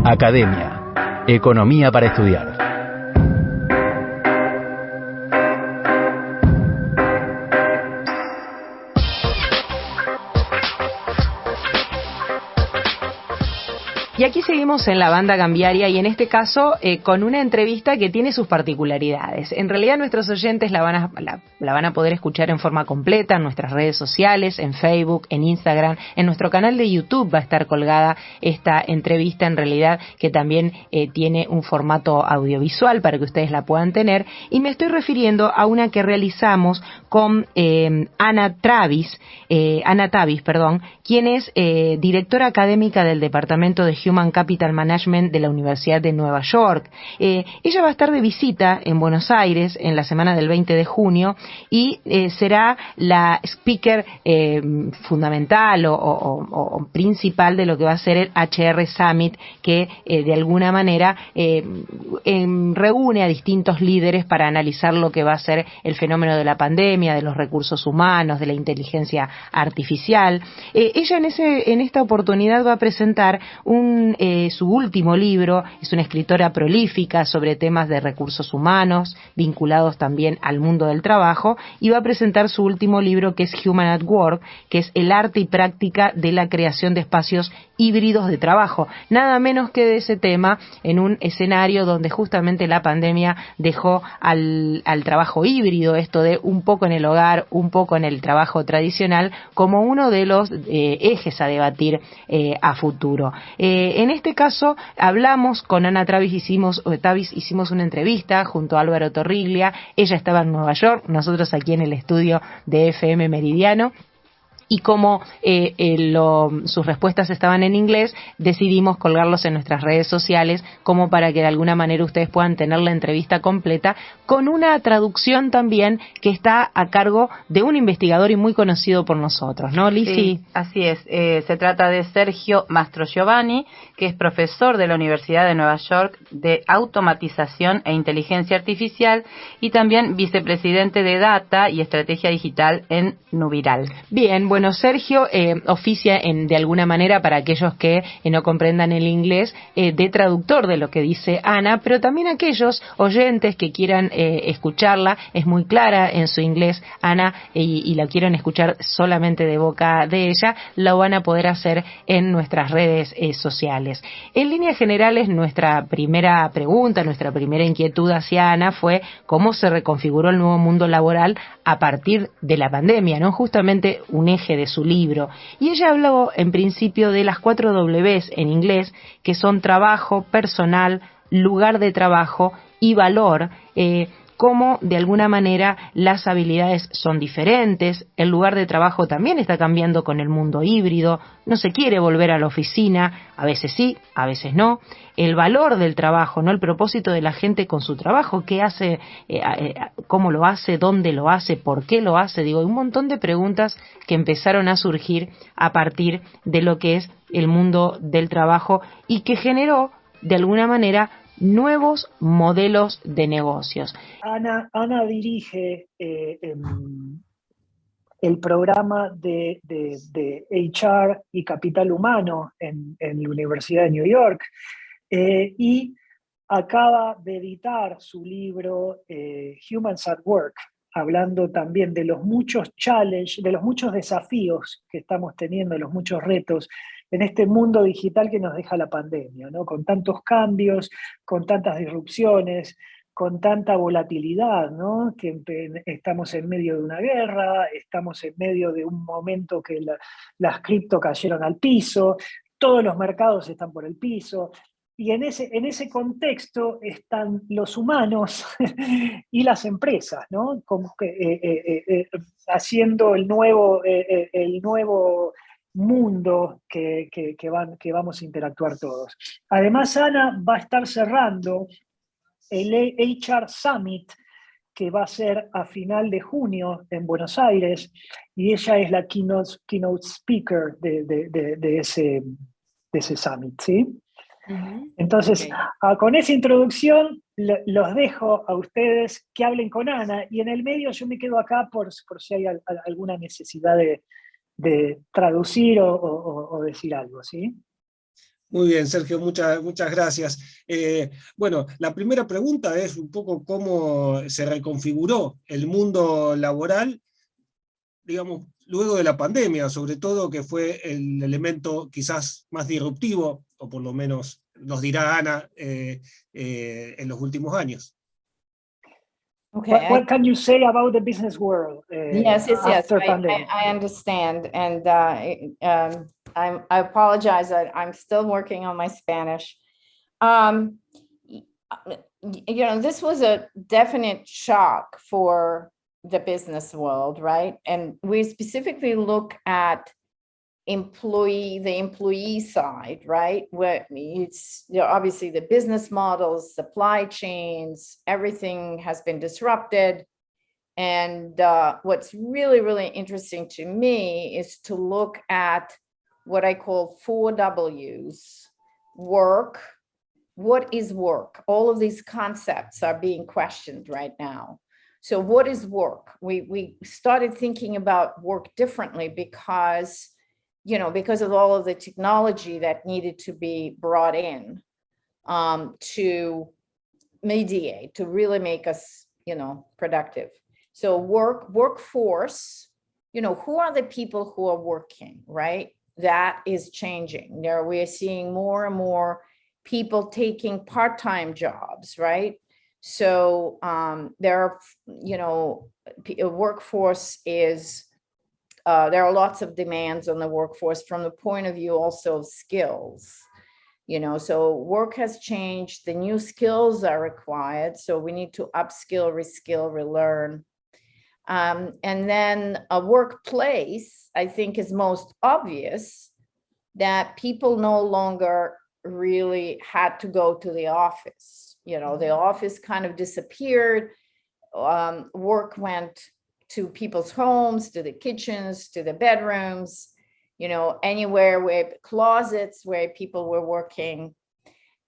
Academia. Economía para estudiar. Y aquí seguimos en la banda cambiaria y en este caso con una entrevista que tiene sus particularidades. En realidad nuestros oyentes la van a poder escuchar en forma completa en nuestras redes sociales, en Facebook, en Instagram, en nuestro canal de YouTube va a estar colgada esta entrevista en realidad que también tiene un formato audiovisual para que ustedes la puedan tener. Y me estoy refiriendo a una que realizamos con Ana Tavis, quien es directora académica del Departamento de Human Capital Management de la Universidad de Nueva York. Ella va a estar de visita en Buenos Aires en la semana del 20 de junio y será la speaker fundamental o principal de lo que va a ser el HR Summit, que de alguna manera reúne a distintos líderes para analizar lo que va a ser el fenómeno de la pandemia, de los recursos humanos, de la inteligencia artificial. Ella en esta oportunidad va a presentar su último libro. Es una escritora prolífica sobre temas de recursos humanos, vinculados también al mundo del trabajo, y va a presentar su último libro que es Human at Work, que es el arte y práctica de la creación de espacios híbridos de trabajo. Nada menos que de ese tema en un escenario donde justamente la pandemia dejó al trabajo híbrido, esto de un poco en el hogar, un poco en el trabajo tradicional, como uno de los ejes a debatir a futuro. En este caso hablamos con Ana Tavis, hicimos una entrevista junto a Álvaro Torriglia. Ella estaba en Nueva York, nosotros aquí en el estudio de FM Meridiano. Y como sus respuestas estaban en inglés, decidimos colgarlos en nuestras redes sociales como para que de alguna manera ustedes puedan tener la entrevista completa con una traducción también que está a cargo de un investigador y muy conocido por nosotros, ¿no, Lizzy? Sí, así es. Se trata de Sergio Mastrogiovanni, que es profesor de la Universidad de Nueva York de automatización e inteligencia artificial y también vicepresidente de Data y Estrategia Digital en Nubiral. Bien, bueno, Sergio oficia de alguna manera, para aquellos que no comprendan el inglés, de traductor de lo que dice Ana, pero también aquellos oyentes que quieran escucharla. Es muy clara en su inglés, Ana, y la quieren escuchar solamente de boca de ella, lo van a poder hacer en nuestras redes sociales. En líneas generales, nuestra primera pregunta, nuestra primera inquietud hacia Ana fue cómo se reconfiguró el nuevo mundo laboral a partir de la pandemia, ¿no? Justamente un eje de su libro. Y ella habló en principio de las 4 Ws en inglés, que son trabajo, personal, lugar de trabajo y valor, cómo de alguna manera las habilidades son diferentes, el lugar de trabajo también está cambiando con el mundo híbrido, no se quiere volver a la oficina, a veces sí, a veces no, el valor del trabajo, no el propósito de la gente con su trabajo, qué hace, cómo lo hace, dónde lo hace, por qué lo hace, digo, un montón de preguntas que empezaron a surgir a partir de lo que es el mundo del trabajo y que generó de alguna manera nuevos modelos de negocios. Ana dirige el programa de HR y capital humano en la Universidad de New York y acaba de editar su libro Humans at Work, hablando también de los muchos challenges, de los muchos desafíos que estamos teniendo, de los muchos retos en este mundo digital que nos deja la pandemia, ¿no? Con tantos cambios, con tantas disrupciones, con tanta volatilidad, ¿no? Que estamos en medio de una guerra, estamos en medio de un momento que las cripto cayeron al piso, todos los mercados están por el piso, y en ese contexto están los humanos y las empresas, ¿no? Como que, haciendo el nuevo mundo que vamos a interactuar todos. Además, Ana va a estar cerrando el HR Summit, que va a ser a final de junio en Buenos Aires, y ella es la keynote speaker de ese summit, ¿sí? Uh-huh. Entonces, okay. Con esa introducción, los dejo a ustedes que hablen con Ana, y en el medio yo me quedo acá por si hay alguna necesidad de traducir o decir algo, ¿sí? Muy bien, Sergio, muchas gracias. Bueno, la primera pregunta es un poco cómo se reconfiguró el mundo laboral, digamos, luego de la pandemia, sobre todo, que fue el elemento quizás más disruptivo, o por lo menos nos dirá Ana, en los últimos años. Okay. What can you say about the business world Yes. after pandemic? I understand, and I apologize. I'm still working on my Spanish. This was a definite shock for the business world, right? And we specifically look at the employee side, right? Where it's obviously the business models, supply chains, everything has been disrupted. And what's really, really interesting to me is to look at what I call 4 W's. Work. What is work? All of these concepts are being questioned right now. So what is work? We started thinking about work differently because of all of the technology that needed to be brought in to mediate, to really make us, productive. So workforce, who are the people who are working, right? That is changing. We are seeing more and more people taking part-time jobs, right? So there are, workforce is, there are lots of demands on the workforce from the point of view also of skills. So work has changed, the new skills are required. So we need to upskill, reskill, relearn. And then a workplace, I think, is most obvious that people no longer really had to go to the office. The office kind of disappeared. Work went to people's homes, to the kitchens, to the bedrooms, anywhere where closets where people were working.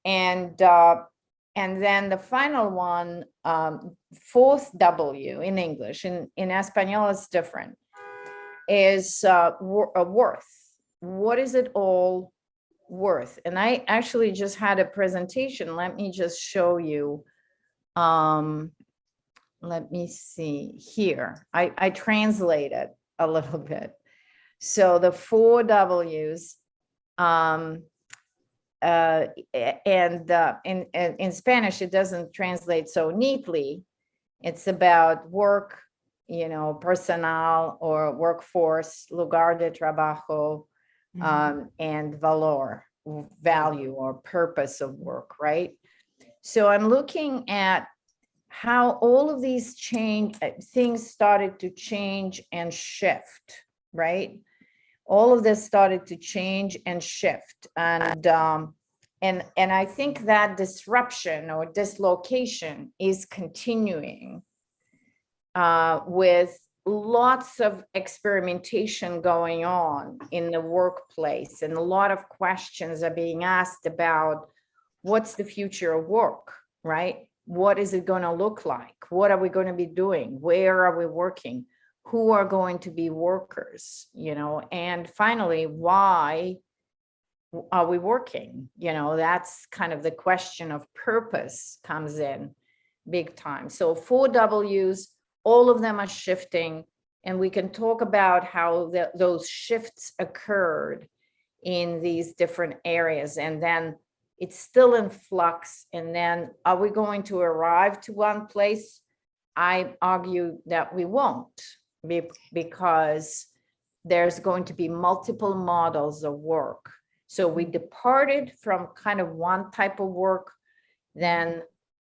And then the final one, 4th W in English, in Espanol it's different, is a worth. What is it all worth? And I actually just had a presentation. Let me just show you. Let me see here. I translated a little bit. So the 4 W's, and in Spanish, it doesn't translate so neatly. It's about work, personal or workforce, lugar de trabajo, and valor, value or purpose of work, right? So I'm looking at how all of these things started to change and shift, right? All of this started to change and shift. And I think that disruption or dislocation is continuing with lots of experimentation going on in the workplace, and a lot of questions are being asked about what's the future of work, right? What is it going to look like? What are we going to be doing? Where are we working? Who are going to be workers? And finally, why are we working? That's kind of the question of purpose comes in big time. So 4 W's, all of them are shifting, and we can talk about how those shifts occurred in these different areas, and then it's still in flux. And then are we going to arrive to one place? I argue that we won't, because there's going to be multiple models of work. So we departed from kind of one type of work. Then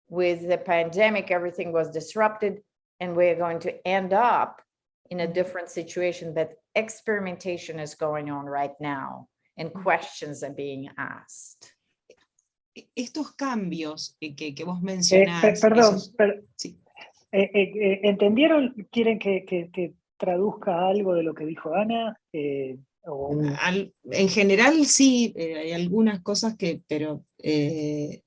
with the pandemic, everything was disrupted, and we're going to end up in a different situation. But experimentation is going on right now, and questions are being asked. Estos cambios que vos mencionás... Sí. ¿Entendieron? ¿Quieren que traduzca algo de lo que dijo Ana? En general sí, hay algunas cosas pero ¿querés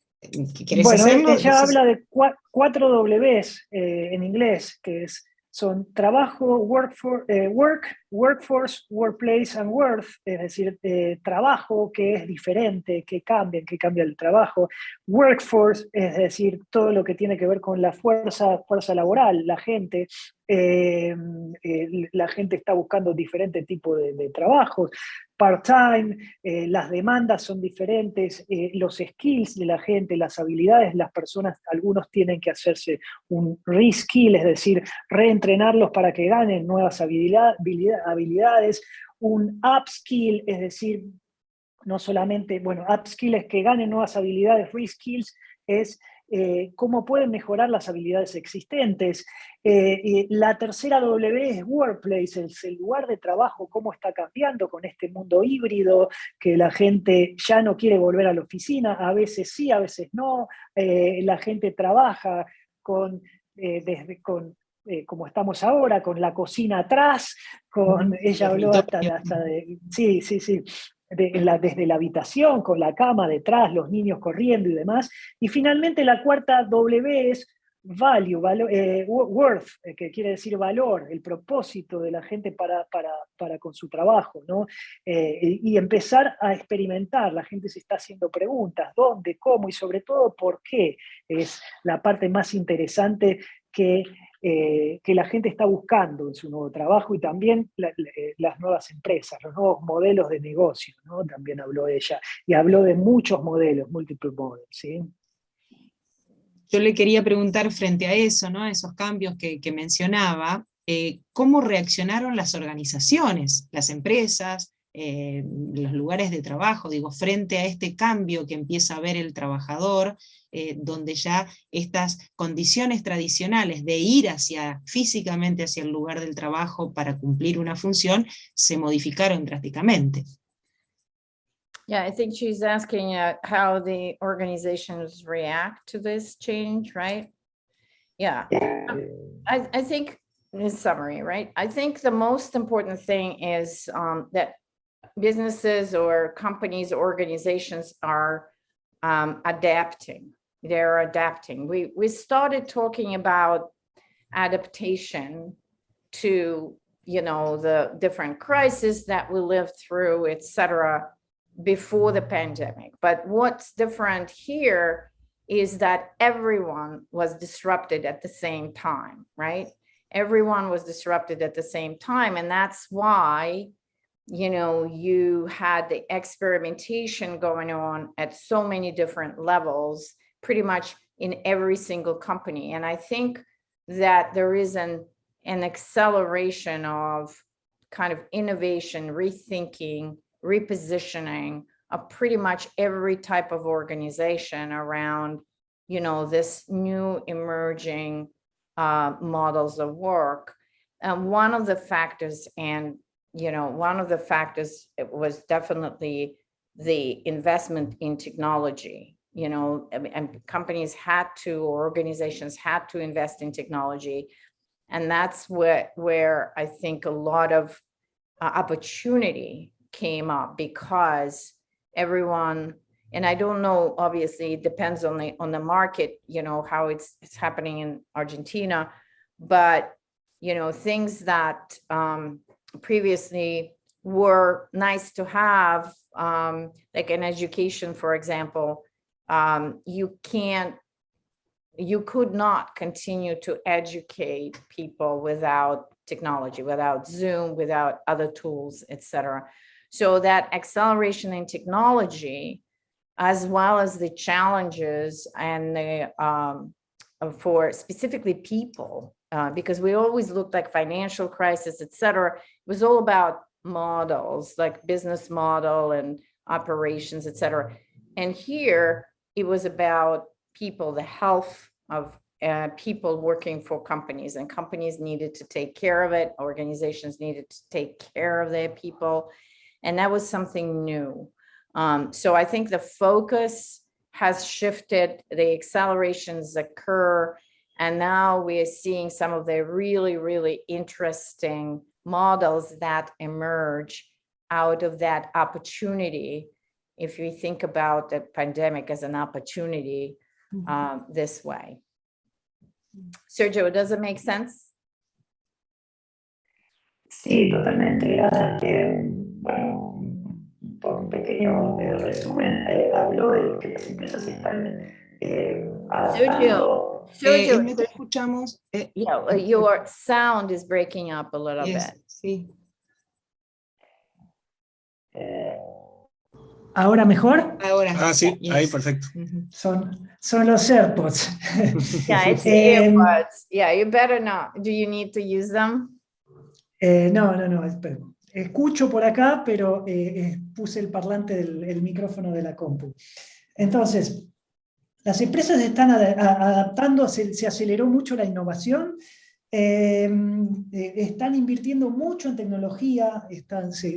bueno, hacerlo? ella habla de 4 Ws en inglés, que son trabajo, work, workforce, workplace and worth, es decir, trabajo que es diferente, que cambia el trabajo. Workforce, es decir, todo lo que tiene que ver con la fuerza laboral, la gente. La gente está buscando diferentes tipos de trabajos. Part-time, las demandas son diferentes, los skills de la gente, las habilidades, las personas, algunos tienen que hacerse un reskill, es decir, reentrenarlos para que ganen nuevas habilidades, un upskill, es decir, no solamente, bueno, upskill es que ganen nuevas habilidades, reskills es cómo pueden mejorar las habilidades existentes. La tercera W es workplace, es el lugar de trabajo, cómo está cambiando con este mundo híbrido, que la gente ya no quiere volver a la oficina, a veces sí, a veces no. La gente trabaja como estamos ahora, con la cocina atrás, ella habló hasta de... Sí, sí, sí. Desde la habitación, con la cama detrás, los niños corriendo y demás. Y finalmente la cuarta W es value, worth, que quiere decir valor, el propósito de la gente para con su trabajo, ¿no? Y empezar a experimentar. La gente se está haciendo preguntas, ¿dónde, cómo y sobre todo por qué? Es la parte más interesante que la gente está buscando en su nuevo trabajo, y también las nuevas empresas, los nuevos modelos de negocio, ¿no? También habló ella, y habló de muchos modelos, multiple models, ¿sí? Yo le quería preguntar frente a eso, ¿no? Esos cambios que mencionaba, ¿cómo reaccionaron las organizaciones, las empresas, los lugares de trabajo, digo, frente a este cambio que empieza a ver el trabajador, donde ya estas condiciones tradicionales de ir físicamente hacia el lugar del trabajo para cumplir una función, se modificaron drásticamente? Yeah, I think she's asking how the organizations react to this change, right? Yeah, I think in summary, right? I think the most important thing is that businesses or companies, organizations are adapting. They're adapting. We started talking about adaptation to, the different crises that we lived through, et cetera, before the pandemic. But what's different here is that everyone was disrupted at the same time, right? Everyone was disrupted at the same time. And that's why, you had the experimentation going on at so many different levels, pretty much in every single company. And I think that there is an acceleration of kind of innovation, rethinking, repositioning of pretty much every type of organization around, this new emerging models of work. One of the factors, was definitely the investment in technology. And companies had to, or organizations had to invest in technology. And that's where I think a lot of opportunity came up, because everyone, and I don't know, obviously it depends on the market, how it's happening in Argentina, but things that previously were nice to have, like in education, for example, you could not continue to educate people without technology, without Zoom, without other tools, etc. So that acceleration in technology, as well as the challenges and for specifically people, because we always looked like financial crisis, etc. It was all about models, like business model and operations, etc. And here it was about people, the health of people working for companies, and companies needed to take care of it. Organizations needed to take care of their people. And that was something new. So I think the focus has shifted, the accelerations occur, and now we are seeing some of the really, really interesting models that emerge out of that opportunity. If we think about the pandemic as an opportunity this way. Sergio, does it make sense? Sí, totalmente. Bueno, por un pequeño resumen, hablo de que las empresas están adaptando. Sergio, No te escuchamos. yeah, your sound is breaking up a little bit. Sí. ¿Ahora mejor? Ahora sí, yes. Ahí perfecto. Son los AirPods. Yeah, it's earbuds. Yeah, you better not. Do you need to use them? No, espera. Escucho por acá, pero puse el parlante el micrófono de la compu. Entonces, las empresas están adaptando, se aceleró mucho la innovación, están invirtiendo mucho en tecnología.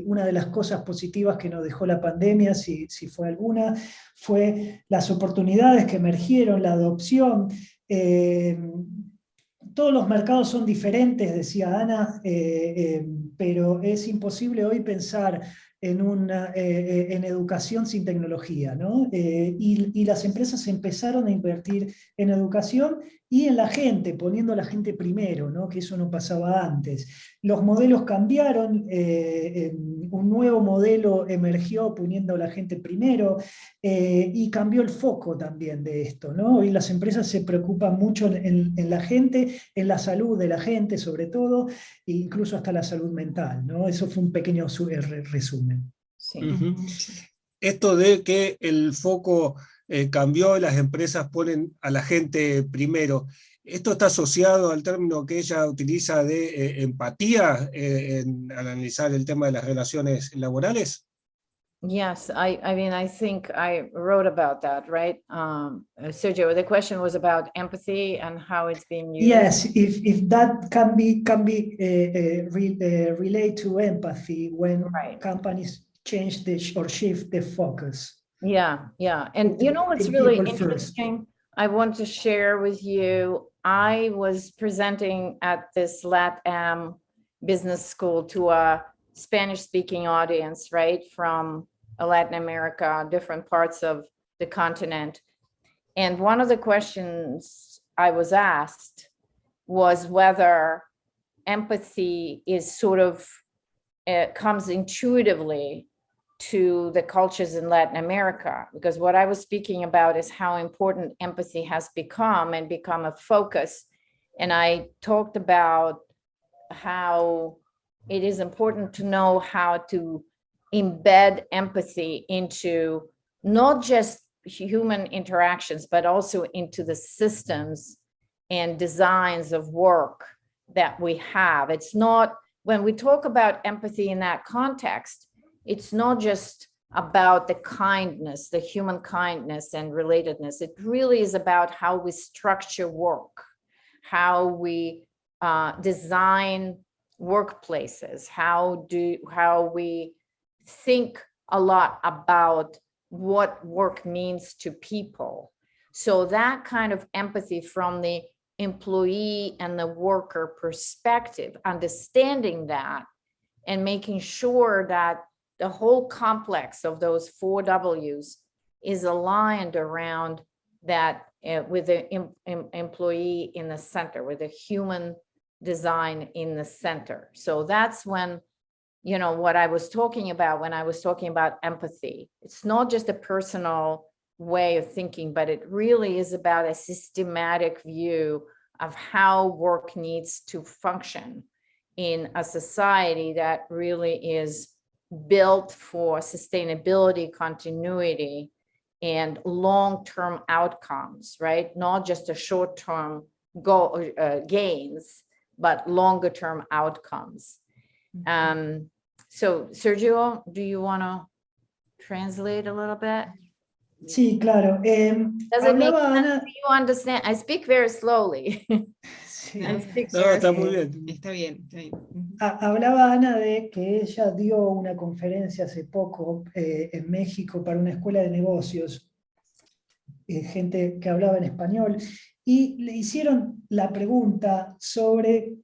Una de las cosas positivas que nos dejó la pandemia, si fue alguna, fue las oportunidades que emergieron, la adopción. Todos los mercados son diferentes, decía Ana, pero es imposible hoy pensar en educación sin tecnología, ¿no? Y las empresas empezaron a invertir en educación y en la gente, poniendo a la gente primero, ¿no? Que eso no pasaba antes. Los modelos cambiaron, un nuevo modelo emergió poniendo a la gente primero, y cambió el foco también de esto, ¿no? Hoy las empresas se preocupan mucho en la gente, en la salud de la gente sobre todo, e incluso hasta la salud mental, ¿no? Eso fue un pequeño resumen. Sí. Esto de que el foco cambió y las empresas ponen a la gente primero, ¿esto está asociado al término que ella utiliza de empatía al analizar el tema de las relaciones laborales? Yes, I mean, I think I wrote about that, right? Sergio, the question was about empathy and how it's being used. Yes, if that can be relate to empathy when companies change or shift the focus. Yeah. And you know what's really interesting? I want to share with you, I was presenting at this LATAM business school to a Spanish-speaking audience, right, from Latin America, different parts of the continent. And one of the questions I was asked was whether empathy is sort of, comes intuitively to the cultures in Latin America, because what I was speaking about is how important empathy has become and become a focus. And I talked about how it is important to know how to embed empathy into not just human interactions, but also into the systems and designs of work that we have. It's not, when we talk about empathy in that context, it's not just about the kindness, the human kindness and relatedness. It really is about how we structure work, how we design workplaces, how we think a lot about what work means to people. So that kind of empathy from the employee and the worker perspective, understanding that and making sure that the whole complex of those 4 W's is aligned around that, with the employee in the center, with the human design in the center. So that's when, you know, what I was talking about when I was talking about empathy. It's not just a personal way of thinking, but it really is about a systematic view of how work needs to function in a society that really is built for sustainability, continuity, and long-term outcomes, right? Not just a short-term gains, but longer-term outcomes. So, Sergio, do you want to translate a little bit? Sí, claro. Does it make sense? Do you understand? I speak very slowly. Sí. Está muy bien. Está bien. Hablaba Ana de que ella dio una conferencia hace poco en México para una escuela de negocios, gente que hablaba en español, y le hicieron la pregunta sobre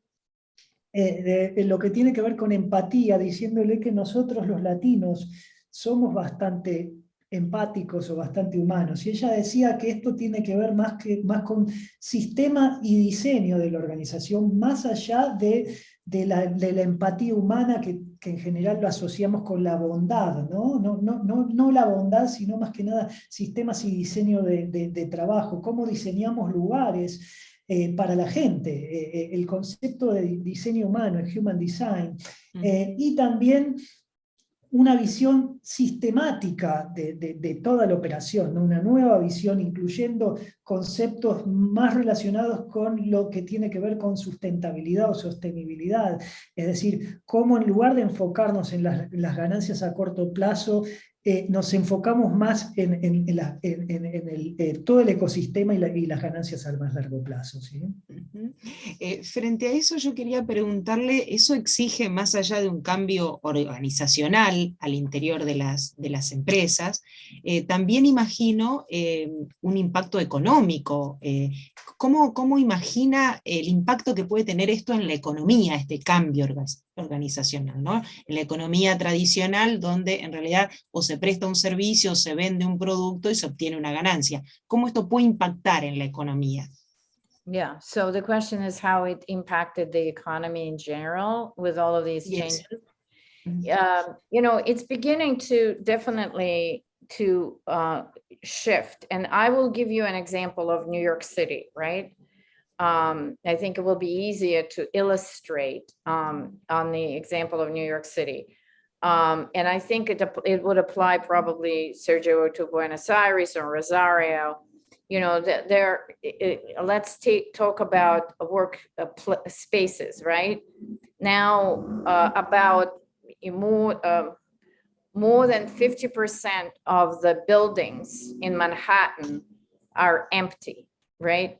de lo que tiene que ver con empatía, diciéndole que nosotros los latinos somos bastante empáticos o bastante humanos, y ella decía que esto tiene que ver más con sistema y diseño de la organización, más allá de de la empatía humana que en general lo asociamos con la bondad, ¿no? No la bondad, sino más que nada sistemas y diseño de trabajo, cómo diseñamos lugares para la gente, el concepto de diseño humano, el human design, y también una visión sistemática de toda la operación, ¿no? Una nueva visión incluyendo conceptos más relacionados con lo que tiene que ver con sustentabilidad o sostenibilidad, es decir, cómo en lugar de enfocarnos en las ganancias a corto plazo, nos enfocamos más en todo el ecosistema y las ganancias a más largo plazo, ¿sí? Frente a eso yo quería preguntarle, ¿eso exige más allá de un cambio organizacional al interior de las empresas? También imagino un impacto económico. ¿Cómo imagina el impacto que puede tener esto en la economía, este cambio organizacional, ¿no? En la economía tradicional, donde en realidad o se presta un servicio, o se vende un producto y se obtiene una ganancia. ¿Cómo esto puede impactar en la economía? Yeah, so the question is how it impacted the economy in general with all of these Yes. changes. It's beginning to definitely to shift. And I will give you an example of New York City, right? I think it will be easier to illustrate on the example of New York City. And I think it would apply probably, Sergio, to Buenos Aires or Rosario. Let's talk about work spaces, right? Now, about more than 50% of the buildings in Manhattan are empty, right?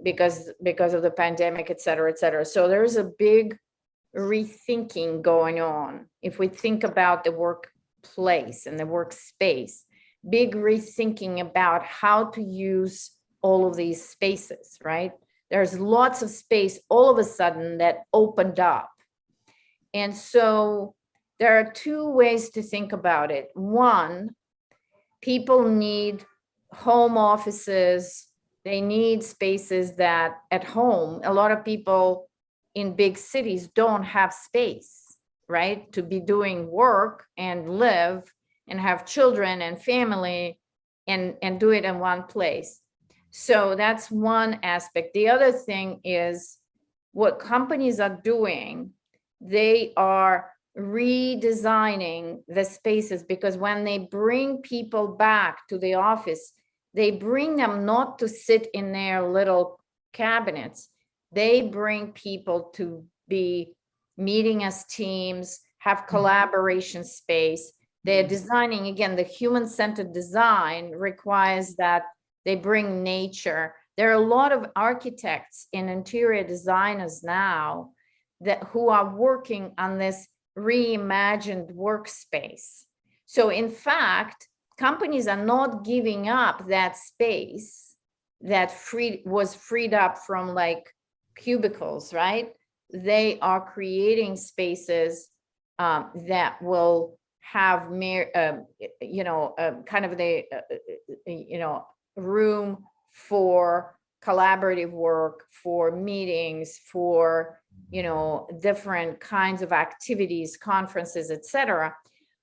Because of the pandemic, et cetera, et cetera. So there's a big rethinking going on. If we think about the workplace and the workspace, big rethinking about how to use all of these spaces, right? There's lots of space all of a sudden that opened up. And so there are two ways to think about it. One, people need home offices. They need spaces that at home, a lot of people in big cities don't have space, right? To be doing work and live and have children and family and do it in one place. So that's one aspect. The other thing is what companies are doing, they are redesigning the spaces, because when they bring people back to the office, they bring them not to sit in their little cabinets. They bring people to be meeting as teams, have collaboration space. They're designing, again, the human-centered design requires that they bring nature. There are a lot of architects and interior designers now who are working on this reimagined workspace. So in fact, companies are not giving up that space that was freed up from like cubicles, right? They are creating spaces that will have kind of the room for collaborative work, for meetings, for different kinds of activities, conferences, etc.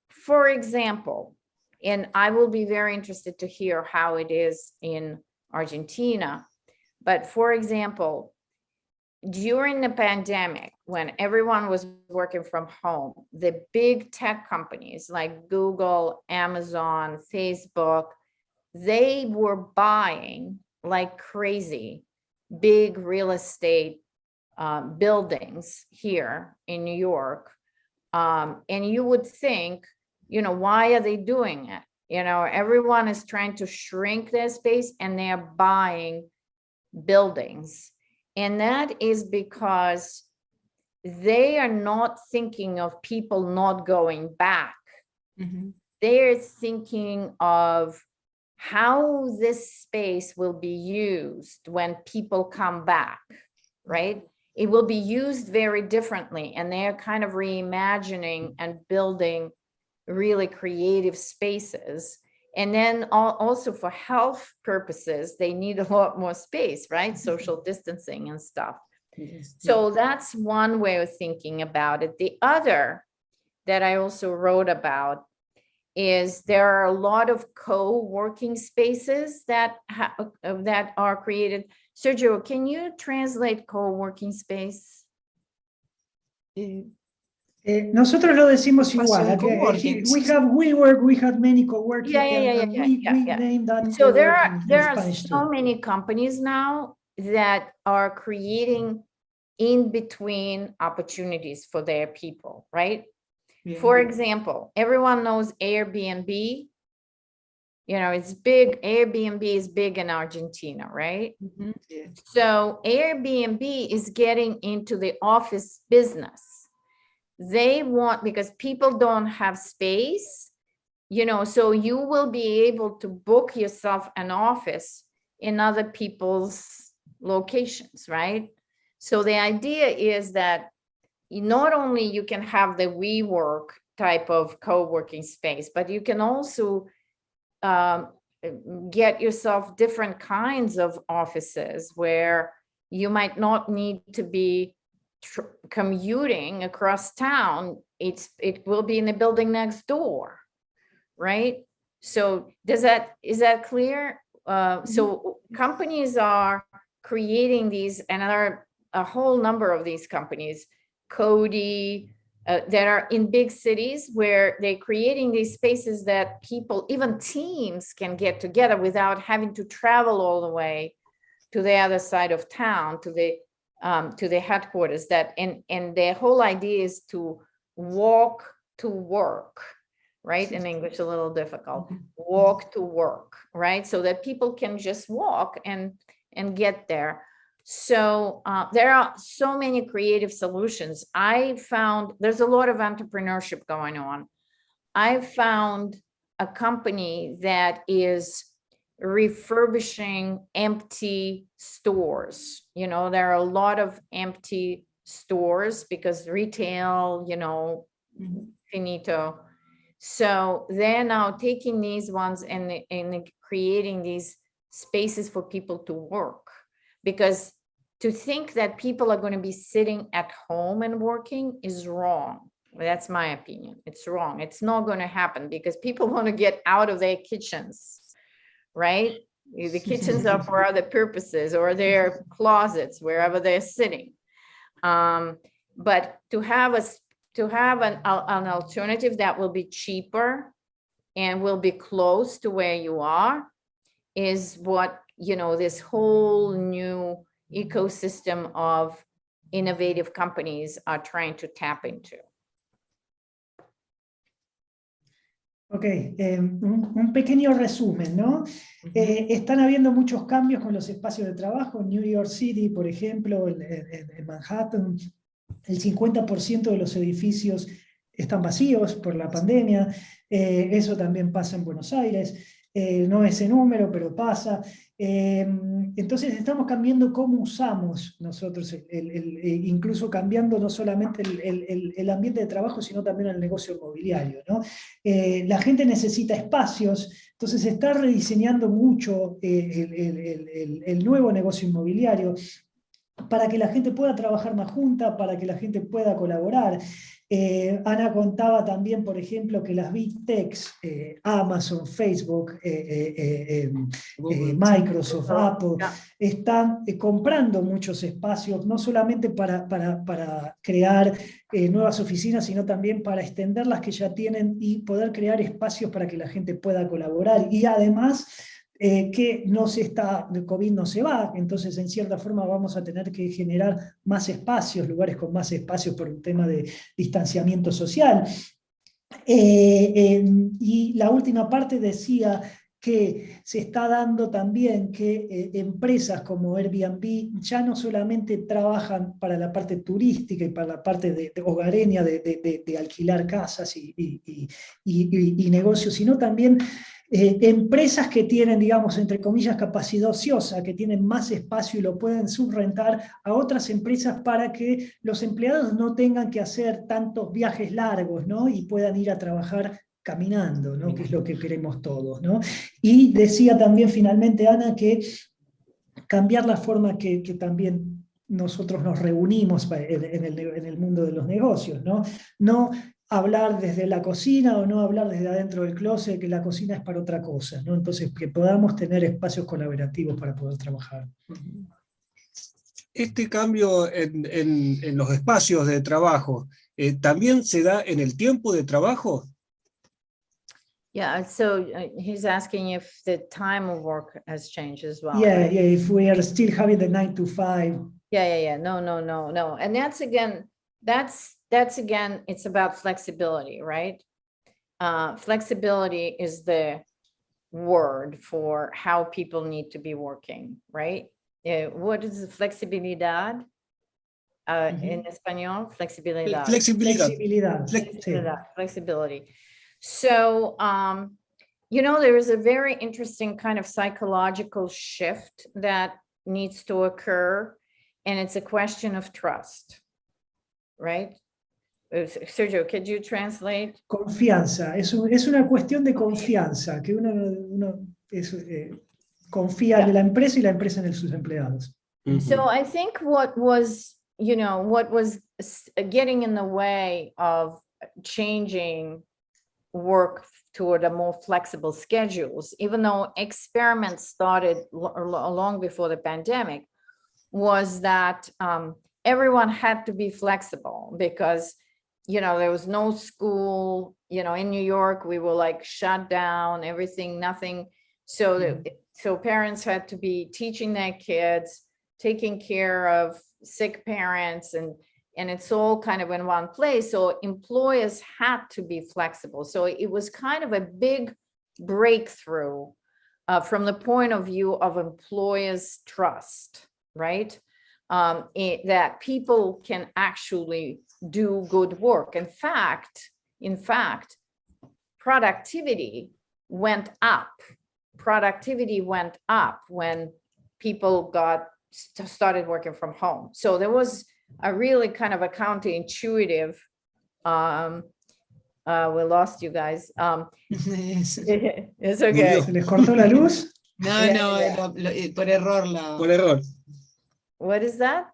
For example, and I will be very interested to hear how it is in Argentina, but for example, during the pandemic, when everyone was working from home, the big tech companies like Google, Amazon, Facebook, they were buying like crazy big real estate buildings here in New York. And you would think, why are they doing it? Everyone is trying to shrink their space and they're buying buildings. And that is because they are not thinking of people not going back. Mm-hmm. They're thinking of how this space will be used when people come back, right? It will be used very differently. And they're kind of reimagining and building really creative spaces. And then also for health purposes, they need a lot more space, right? Social distancing and stuff. So that's one way of thinking about it. The other that I also wrote about is there are a lot of co-working spaces that are created. Sergio, can you translate co-working space? Nosotros lo decimos igual. We have WeWork, we have many co-working. We name that. So there are so many companies now that are creating in between opportunities for their people, right? Yeah. For example, everyone knows Airbnb. You know, it's big. Airbnb is big in Argentina, right? Mm-hmm. Yeah. So Airbnb is getting into the office business. They want, because people don't have space, you know, so you will be able to book yourself an office in other people's locations, right? So the idea is that not only you can have the WeWork type of co-working space, but you can also get yourself different kinds of offices where you might not need to be commuting across town. It will be in the building next door, right? So is that clear? So companies are creating these, and there are a whole number of these companies, Cody, that are in big cities where they're creating these spaces that people, even teams, can get together without having to travel all the way to the other side of town, to the headquarters. And their whole idea is to walk to work, right? In English, a little difficult. Walk to work, right? So that people can just walk and get there. So there are so many creative solutions. I found there's a lot of entrepreneurship going on. I found a company that is refurbishing empty stores. You know, there are a lot of empty stores because retail, you know, finito. So they're now taking these ones and creating these spaces for people to work. Because to think that people are going to be sitting at home and working is wrong. That's my opinion. It's wrong. It's not going to happen because people want to get out of their kitchens, right? The kitchens are for other purposes, or their closets, wherever they're sitting. But to have an alternative that will be cheaper and will be close to where you are is what, you know, this whole new ecosystem of innovative companies are trying to tap into. Ok, un pequeño resumen, ¿no? Están habiendo muchos cambios con los espacios de trabajo. En New York City, por ejemplo, en Manhattan, el 50% de los edificios están vacíos por la pandemia. Eso también pasa en Buenos Aires. No ese número, pero pasa. Entonces estamos cambiando cómo usamos nosotros, incluso cambiando no solamente el ambiente de trabajo, sino también el negocio inmobiliario, ¿no? La gente necesita espacios, entonces se está rediseñando mucho el nuevo negocio inmobiliario para que la gente pueda trabajar más junta, para que la gente pueda colaborar. Ana contaba también, por ejemplo, que las Big Techs, Amazon, Facebook, Microsoft, Apple, están comprando muchos espacios, no solamente para crear nuevas oficinas, sino también para extender las que ya tienen y poder crear espacios para que la gente pueda colaborar. Y además, que el COVID no se va, entonces en cierta forma vamos a tener que generar más espacios, lugares con más espacios por un tema de distanciamiento social. Y la última parte decía que se está dando también que empresas como Airbnb ya no solamente trabajan para la parte turística y para la parte de hogareña, de alquilar casas y negocios, sino también empresas que tienen, digamos, entre comillas, capacidad ociosa, que tienen más espacio y lo pueden subrentar a otras empresas para que los empleados no tengan que hacer tantos viajes largos, ¿no? Y puedan ir a trabajar caminando, ¿no? Que es lo que queremos todos, ¿no? Y decía también finalmente Ana que cambiar la forma que también nosotros nos reunimos en el mundo de los negocios, ¿no? No hablar desde la cocina o no hablar desde adentro del closet, que la cocina es para otra cosa, ¿no? Entonces, que podamos tener espacios colaborativos para poder trabajar. Este cambio en los espacios de trabajo, ¿también se da en el tiempo de trabajo? Yeah, so he's asking if the time of work has changed as well. Yeah, right? yeah, if we are still having the 9 to 5. Yeah. No. And that's again, it's about flexibility, right? Flexibility is the word for how people need to be working, right? What is flexibilidad? En español, flexibilidad. Flexibilidad. Flexibility. So, there is a very interesting kind of psychological shift that needs to occur, and it's a question of trust, right? Sergio, could you translate? Confianza, es una cuestión de confianza, que uno confía en la empresa y la empresa en sus empleados. So I think what was getting in the way of changing work toward a more flexible schedules, even though experiments started long before the pandemic, was that everyone had to be flexible because, there was no school, in New York, we were like shut down, everything, nothing. So, so parents had to be teaching their kids, taking care of sick parents, and it's all kind of in one place. So employers had to be flexible. So it was kind of a big breakthrough from the point of view of employers' trust, right? That people can actually do good work. In fact, productivity went up. Productivity went up when people started working from home. So there was a really kind of a counterintuitive, we lost you guys. It's okay. ¿Se les cortó la luz? No, por error. Por error. What is that?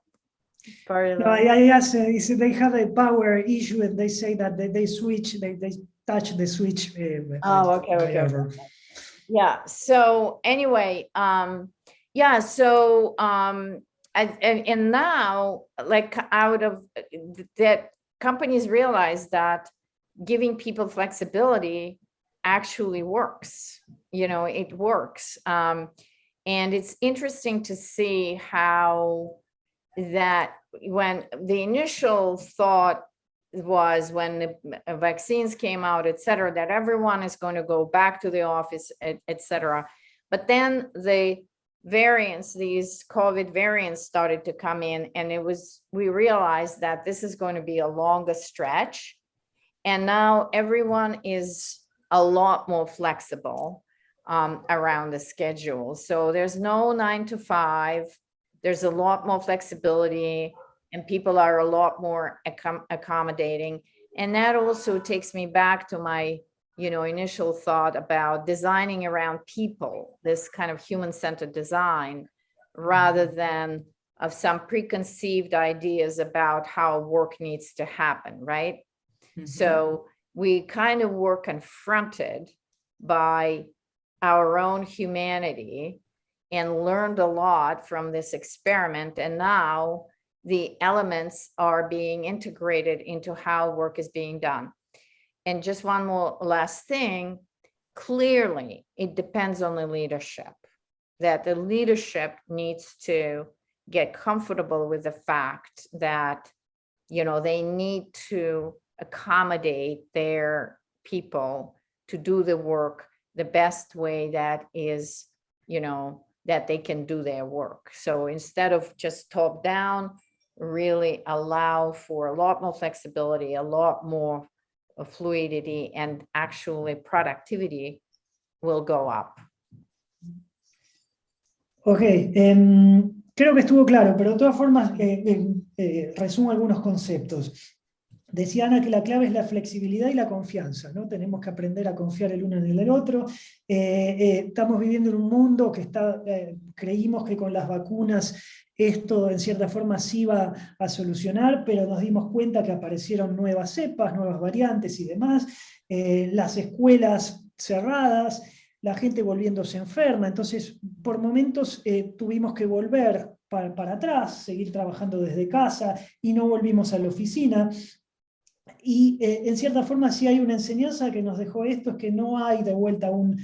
No, I asked, they have a power issue and they say that they switch, they touch the switch. Okay. Yeah, so anyway, and now, like, out of that, companies realize that giving people flexibility actually works. It works. And it's interesting to see how that when the initial thought was when the vaccines came out, et cetera, that everyone is going to go back to the office, et cetera. But then the variants, these COVID variants started to come in, and we realized that this is going to be a longer stretch. And now everyone is a lot more flexible around the schedule. So there's no 9 to 5. There's a lot more flexibility, and people are a lot more accommodating. And that also takes me back to my initial thought about designing around people, this kind of human-centered design, rather than of some preconceived ideas about how work needs to happen, right? Mm-hmm. So we kind of were confronted by our own humanity and learned a lot from this experiment. And now the elements are being integrated into how work is being done. And just one more last thing, clearly it depends on the leadership, that the leadership needs to get comfortable with the fact that, they need to accommodate their people to do the work the best way that is, that they can do their work. So instead of just top down, really allow for a lot more flexibility, a lot more fluidity, and actually productivity will go up. Ok, creo que estuvo claro, pero de todas formas resumo algunos conceptos. Decía Ana que la clave es la flexibilidad y la confianza, ¿no? Tenemos que aprender a confiar el uno en el otro. Estamos viviendo en un mundo que creímos que con las vacunas esto en cierta forma sí iba a solucionar, pero nos dimos cuenta que aparecieron nuevas cepas, nuevas variantes y demás, las escuelas cerradas, la gente volviéndose enferma, entonces por momentos tuvimos que volver para atrás, seguir trabajando desde casa y no volvimos a la oficina. Y en cierta forma sí hay una enseñanza que nos dejó esto, es que no hay de vuelta un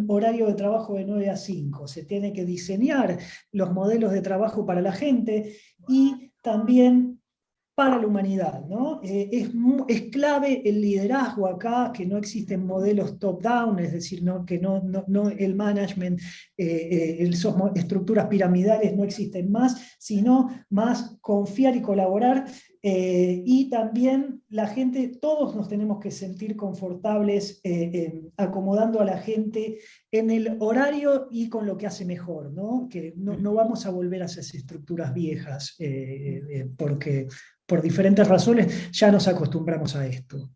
horario de trabajo de 9 a 5, se tiene que diseñar los modelos de trabajo para la gente y también para la humanidad, ¿no? Es clave el liderazgo acá, que no existen modelos top-down, es decir, que no el management, esas estructuras piramidales no existen más, sino más confiar y colaborar, y también la gente, todos nos tenemos que sentir confortables acomodando a la gente en el horario y con lo que hace mejor, ¿no? Que no vamos a volver a esas estructuras viejas, porque por diferentes razones ya nos acostumbramos a esto.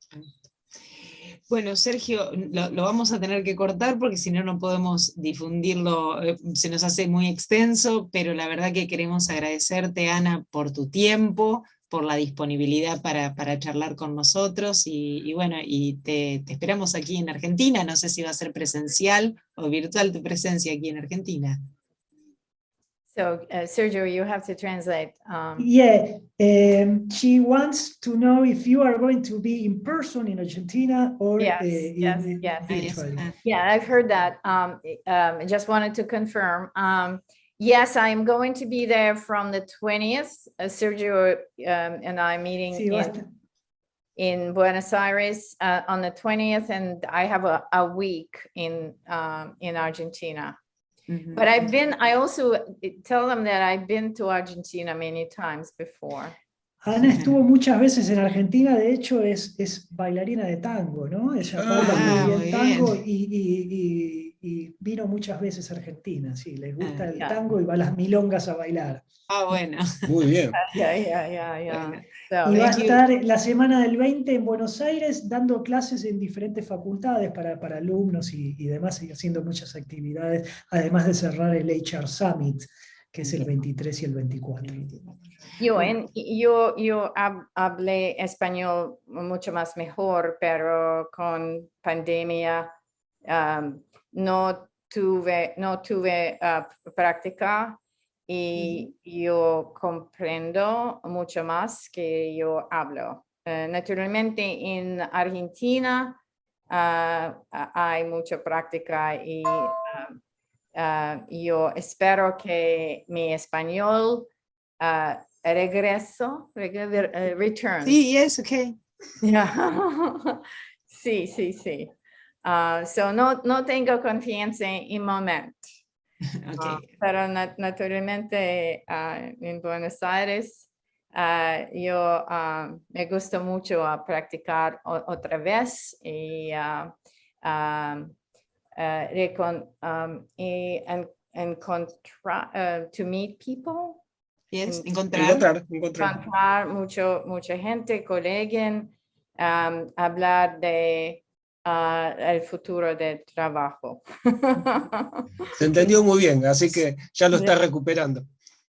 Bueno, Sergio, lo vamos a tener que cortar porque si no, no podemos difundirlo, se nos hace muy extenso, pero la verdad que queremos agradecerte, Ana, por tu tiempo, por la disponibilidad para charlar con nosotros, y bueno, y te esperamos aquí en Argentina. No sé si va a ser presencial o virtual tu presencia aquí en Argentina. So, Sergio, you have to translate. Yeah, she wants to know if you are going to be in person in Argentina or Yes. virtually. Yeah, I've heard that. I just wanted to confirm. Yes, I'm going to be there from the 20th. Sergio and I meeting in Buenos Aires on the 20th, and I have a week in Argentina. Mm-hmm. But I also tell them that I've been to Argentina many times before. Ana estuvo muchas veces en Argentina, de hecho es bailarina de tango, ¿no? Ella baila muy bien tango y vino muchas veces a Argentina, sí, le gusta el tango y va a las milongas a bailar. Bueno. Muy bien. Yeah. So, y va a estar la semana del 20 en Buenos Aires dando clases en diferentes facultades para alumnos y demás, y haciendo muchas actividades, además de cerrar el HR Summit, que es el 23 y el 24. Yo hablé español mucho más mejor, pero con pandemia no tuve práctica y yo comprendo mucho más que yo hablo. Naturalmente en Argentina hay mucha práctica y yo espero que mi español returns. Sí, yes, okay. Yeah. Sí. So no tengo confianza en momento. Okay. Pero naturalmente en Buenos Aires yo me gusta mucho practicar otra vez y to meet people. Yes, encontrar mucha gente, colegas, hablar de el futuro del trabajo. Se entendió muy bien, así que ya lo está recuperando.